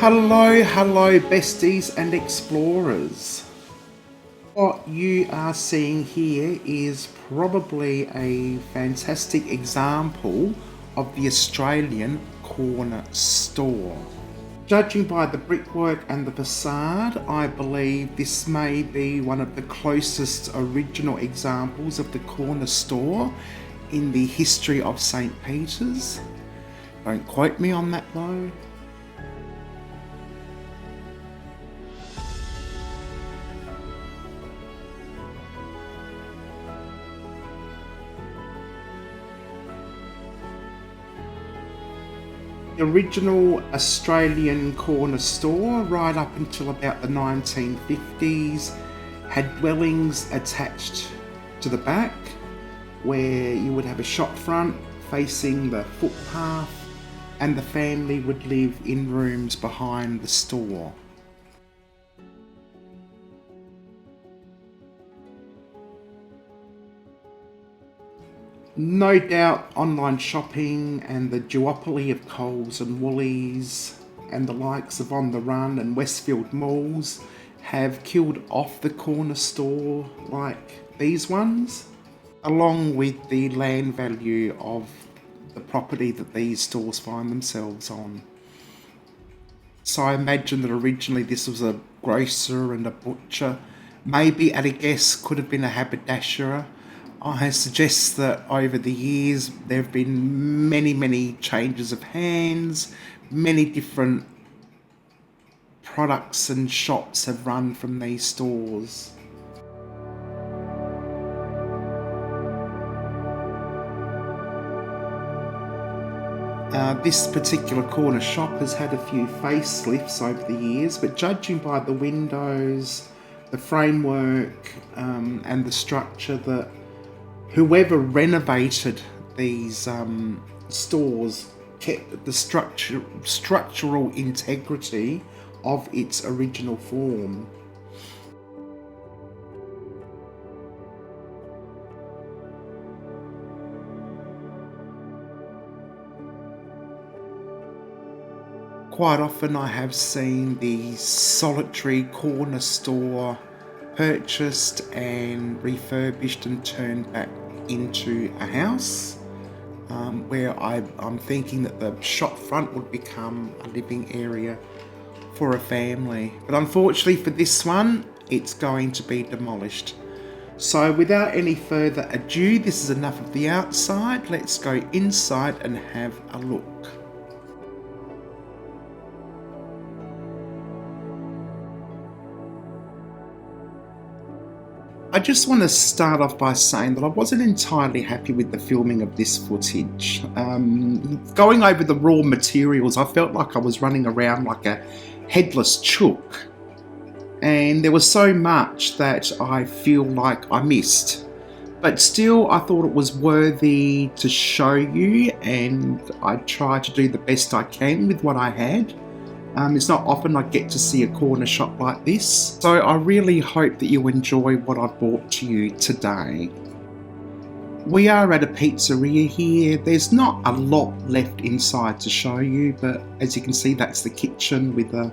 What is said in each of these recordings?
Hello besties and explorers. What you are seeing here is probably a fantastic example of the Australian corner store. Judging by the brickwork and the facade, I believe this may be one of the closest original examples of the corner store in the history of St. Peter's. Don't quote me on that though. The original Australian corner store, right up until about the 1950s, had dwellings attached to the back where you would have a shop front facing the footpath and the family would live in rooms behind the store. No doubt online shopping and the duopoly of Coles and Woolies and the likes of On the Run and Westfield malls have killed off the corner store like these ones, along with the land value of the property that these stores find themselves on. So I imagine that originally this was a grocer and a butcher, maybe at a guess could have been a haberdasher. I suggest that over the years there have been many changes of hands, many different products and shops have run from these stores. This particular corner shop has had a few facelifts over the years, but judging by the windows, the framework and the structure, that whoever renovated these stores kept the structural integrity of its original form. Quite often I have seen the solitary corner store purchased and refurbished and turned back into a house, where I'm thinking that the shop front would become a living area for a family. But unfortunately for this one, it's going to be demolished. So without any further ado, this is enough of the outside. Let's go inside and have a look. I just want to start off by saying that I wasn't entirely happy with the filming of this footage. Going over the raw materials, I felt like I was running around like a headless chook. And there was so much that I feel like I missed. But still, I thought it was worthy to show you, and I tried to do the best I can with what I had. It's not often I get to see a corner shop like this, so I really hope that you enjoy what I've brought to you today. We are at a pizzeria here. There's not a lot left inside to show you, but as you can see, that's the kitchen with a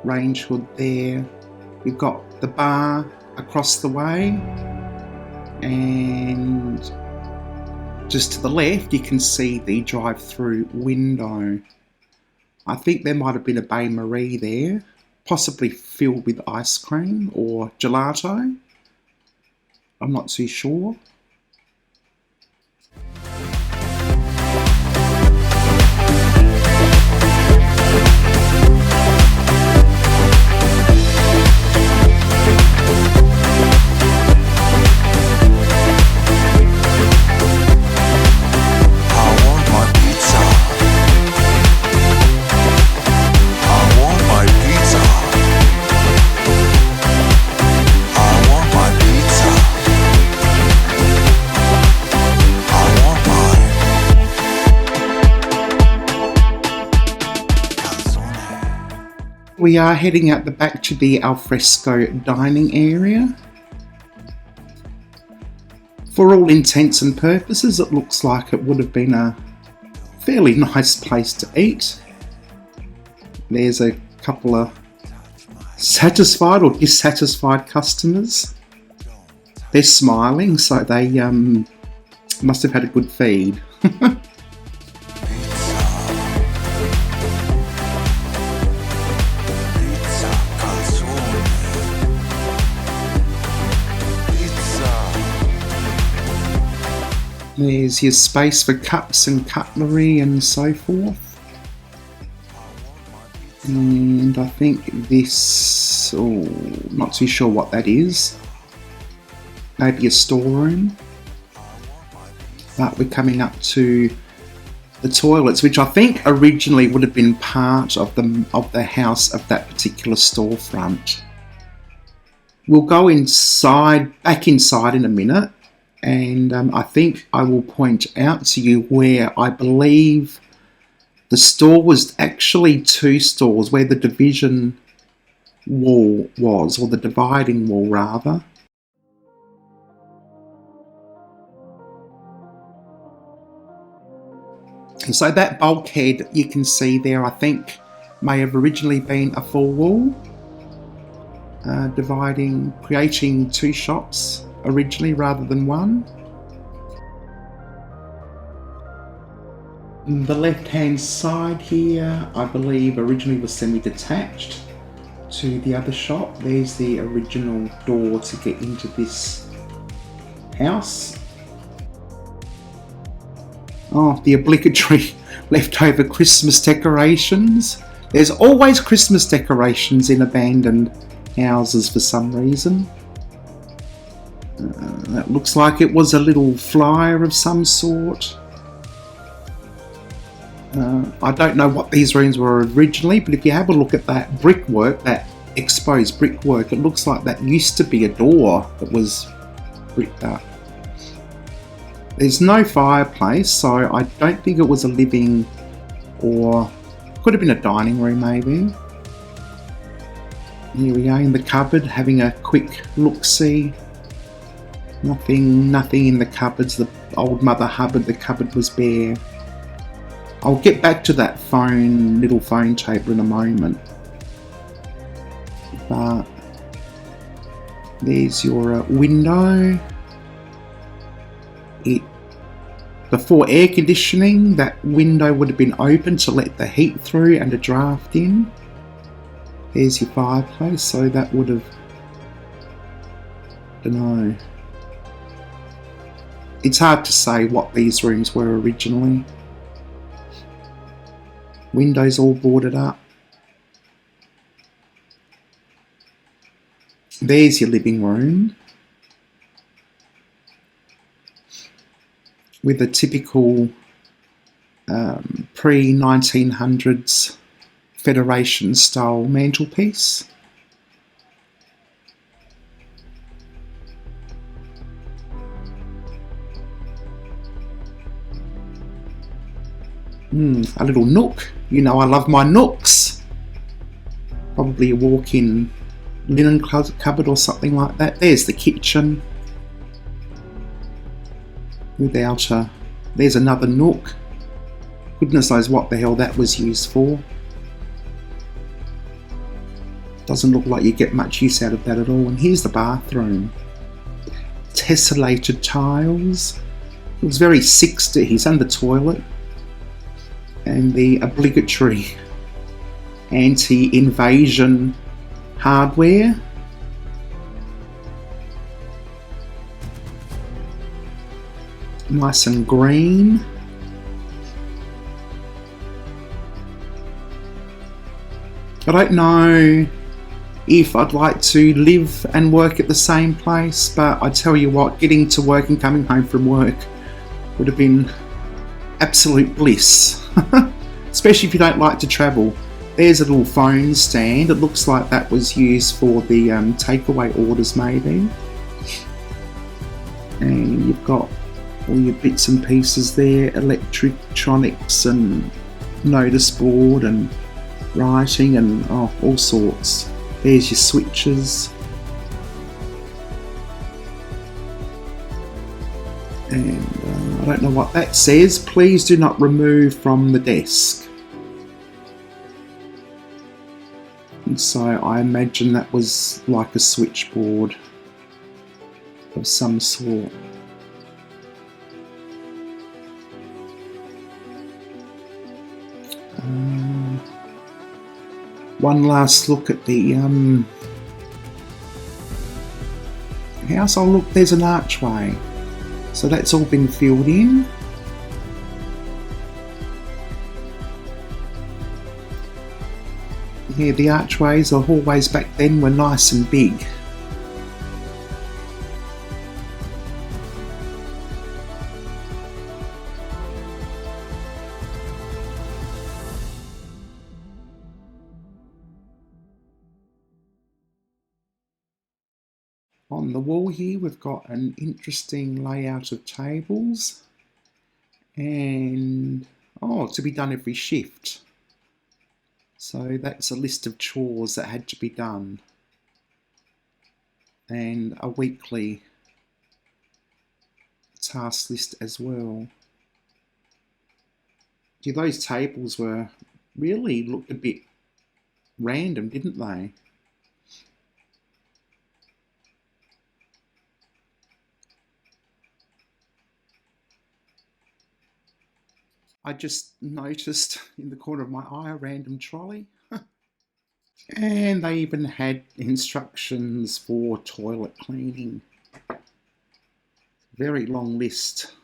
range hood there. We've got the bar across the way, and just to the left you can see the drive-through window. I think there might have been a Bain Marie there, possibly filled with ice cream or gelato. I'm not too sure. We are heading out the back to the alfresco dining area. For all intents and purposes, it looks like it would have been a fairly nice place to eat. There's a couple of satisfied or dissatisfied customers. They're smiling, so they must have had a good feed. There's your space for cups and cutlery and so forth. And I think this, not too sure what that is. Maybe a storeroom. But we're coming up to the toilets, which I think originally would have been part of the house of that particular storefront. We'll go back inside in a minute. And I think I will point out to you where I believe the store was actually two stores, where the division wall was, or the dividing wall rather. And so that bulkhead you can see there, I think, may have originally been a full wall, creating two shops originally rather than one. The left hand side here, I believe originally was semi-detached to the other shop. There's the original door to get into this house. Oh, the obligatory leftover Christmas decorations. There's always Christmas decorations in abandoned houses for some reason. That looks like it was a little flyer of some sort. I don't know what these rooms were originally, but if you have a look at that brickwork, that exposed brickwork, it looks like that used to be a door that was bricked up. There's no fireplace, so I don't think it was a living, or could have been a dining room maybe. Here we are in the cupboard, having a quick look-see. Nothing in the cupboards. The old Mother Hubbard, the cupboard was bare. I'll get back to that little phone table in a moment. But there's your window. Before air conditioning, that window would have been open to let the heat through and a draft in. There's your fireplace, so that would have, I don't know. It's hard to say what these rooms were originally. Windows all boarded up. There's your living room, with a typical pre-1900s Federation style mantelpiece. A little nook. You know I love my nooks. Probably a walk-in linen cupboard or something like that. There's the kitchen. There's another nook. Goodness knows what the hell that was used for. Doesn't look like you get much use out of that at all. And here's the bathroom. Tessellated tiles. It was very 60s, and the toilet. And the obligatory anti-invasion hardware. Nice and green. I don't know if I'd like to live and work at the same place, but I tell you what, getting to work and coming home from work would have been absolute bliss. Especially if you don't like to travel. There's a little phone stand. It looks like that was used for the takeaway orders maybe. And you've got all your bits and pieces there, electronics and notice board and writing and all sorts. There's your switches. And I don't know what that says. Please do not remove from the desk. And so I imagine that was like a switchboard of some sort. One last look at the house. Oh look, there's an archway. So that's all been filled in. Yeah, the archways, the hallways back then were nice and big. On the wall here we've got an interesting layout of tables and to be done every shift. So that's a list of chores that had to be done and a weekly task list as well. Yeah, those tables were really looked a bit random, didn't they? I just noticed in the corner of my eye a random trolley. And they even had instructions for toilet cleaning. Very long list.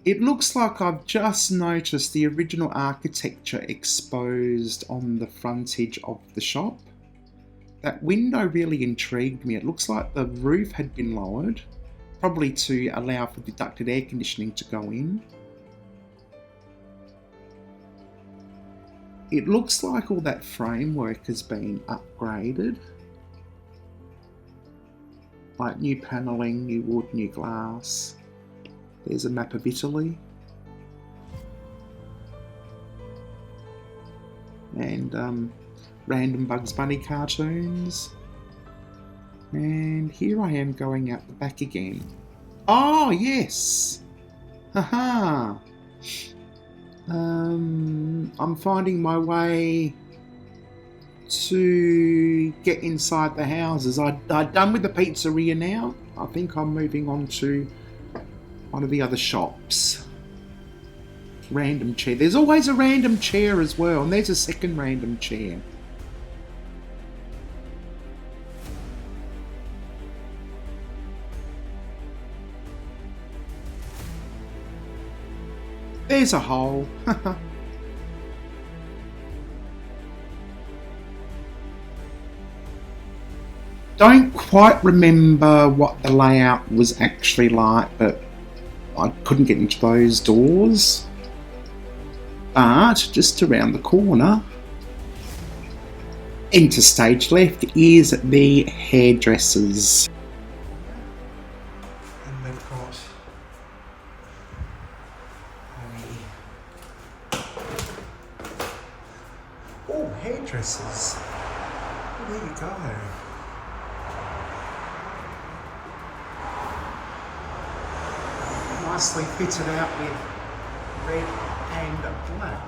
It looks like I've just noticed the original architecture exposed on the frontage of the shop. That window really intrigued me. It looks like the roof had been lowered, probably to allow for the ducted air conditioning to go in. It looks like all that framework has been upgraded. Like new panelling, new wood, new glass. There's a map of Italy. And random Bugs Bunny cartoons. And here I am going out the back again. Oh, yes! Haha! I'm finding my way to get inside the houses. I'm done with the pizzeria now. I think I'm moving on to one of the other shops. Random chair. There's always a random chair as well, and there's a second random chair. There's a hole. Don't quite remember what the layout was actually like, but I couldn't get into those doors. But just around the corner, into stage left, is the Hairdressers. And they've got Hairdressers. Oh, there you go. Nicely fitted out with red and black.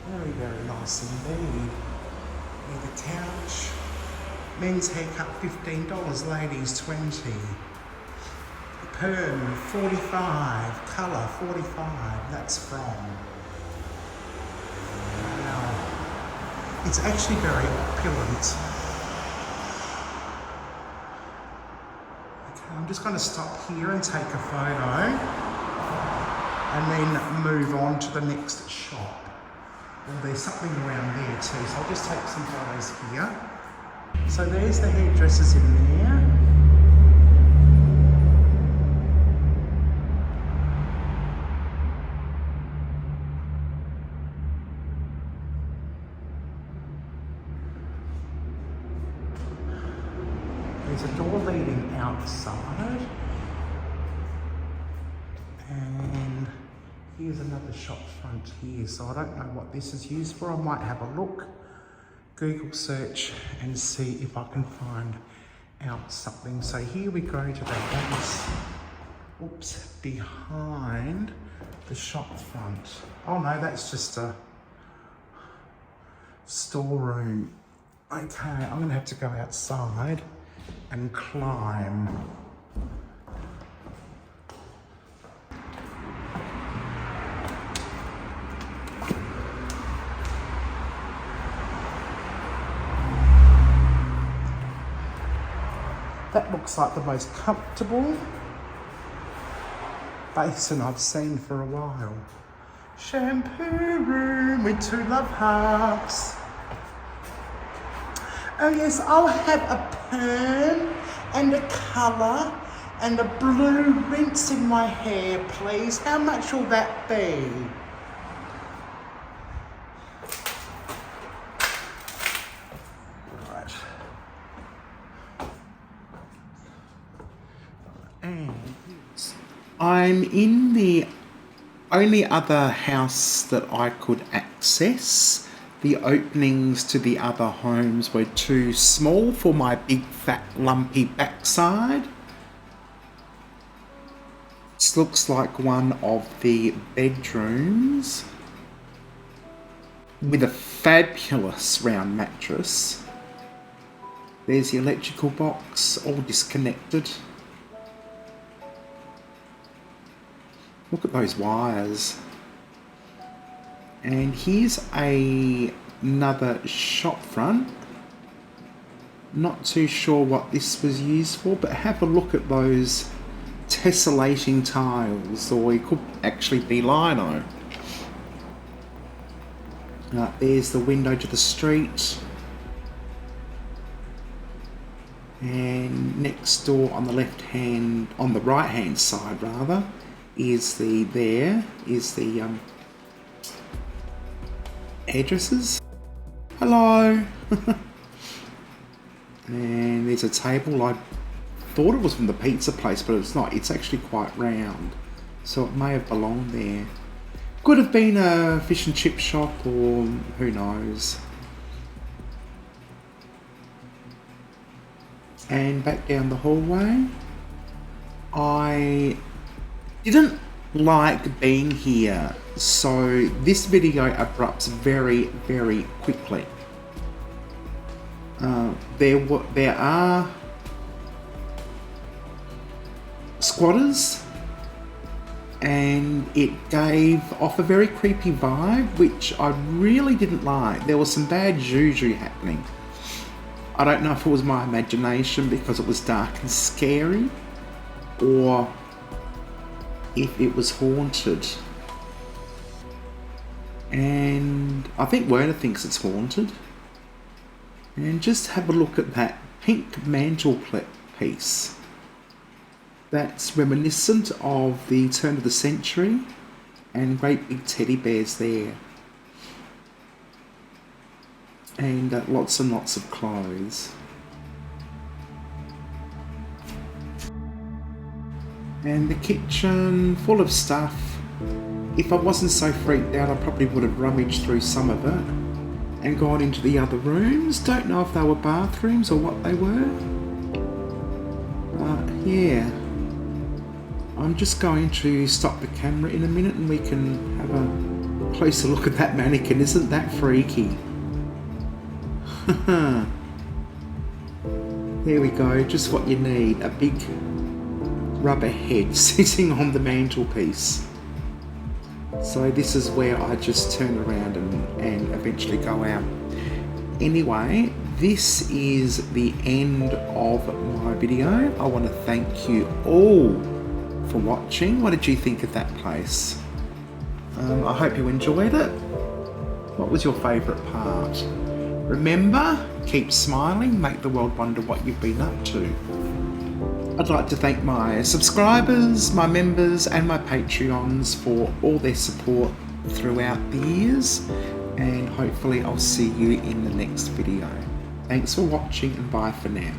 Very, very nice indeed. With a couch. Men's haircut $15, ladies $20. Perm, 45, colour 45, that's from. Wow. It's actually very opulent. Okay, I'm just going to stop here and take a photo and then move on to the next shop. Well, there's something around there too, so I'll just take some photos here. So there's the Hairdressers in there. There's a door leading outside, and here's another shop front here, so I don't know what this is used for. I might have a look Google search and see if I can find out something. So here we go to the house, oops, behind the shop front. Oh no, that's just a storeroom. Okay, I'm gonna have to go outside and climb. That looks like the most comfortable basin I've seen for a while. Shampoo room with 2 love hearts. Oh yes, I'll have a perm and a colour and a blue rinse in my hair, please. How much will that be? Right. And I'm in the only other house that I could access. The openings to the other homes were too small for my big fat lumpy backside. This looks like one of the bedrooms with a fabulous round mattress. There's the electrical box, all disconnected. Look at those wires. And here's another shop front. Not too sure what this was used for, but have a look at those tessellating tiles, or it could actually be lino. There's the window to the street. And next door on the on the right hand side rather, is the Hairdressers. Hello. And there's a table. I thought it was from the pizza place, but it's not. It's actually quite round, so it may have belonged there. Could have been a fish and chip shop, or who knows. And back down the hallway. I didn't like being here, so this video abrupts very, very quickly. There are squatters, and it gave off a very creepy vibe, which I really didn't like. There was some bad juju happening. I don't know if it was my imagination because it was dark and scary, or if it was haunted. And I think Werner thinks it's haunted. And just have a look at that pink mantelpiece. That's reminiscent of the turn of the century, and great big teddy bears there. And lots and lots of clothes. And the kitchen full of stuff. If I wasn't so freaked out, I probably would have rummaged through some of it and gone into the other rooms. Don't know if they were bathrooms or what they were. Yeah. I'm just going to stop the camera in a minute and we can have a closer look at that mannequin. Isn't that freaky? There we go, just what you need. A big rubber head sitting on the mantelpiece. So this is where I just turn around and eventually go out. Anyway, this is the end of my video. I want to thank you all for watching. What did you think of that place? I hope you enjoyed it. What was your favourite part? Remember, keep smiling, make the world wonder what you've been up to. I'd like to thank my subscribers, my members and my Patreons for all their support throughout the years, and hopefully I'll see you in the next video. Thanks for watching and bye for now.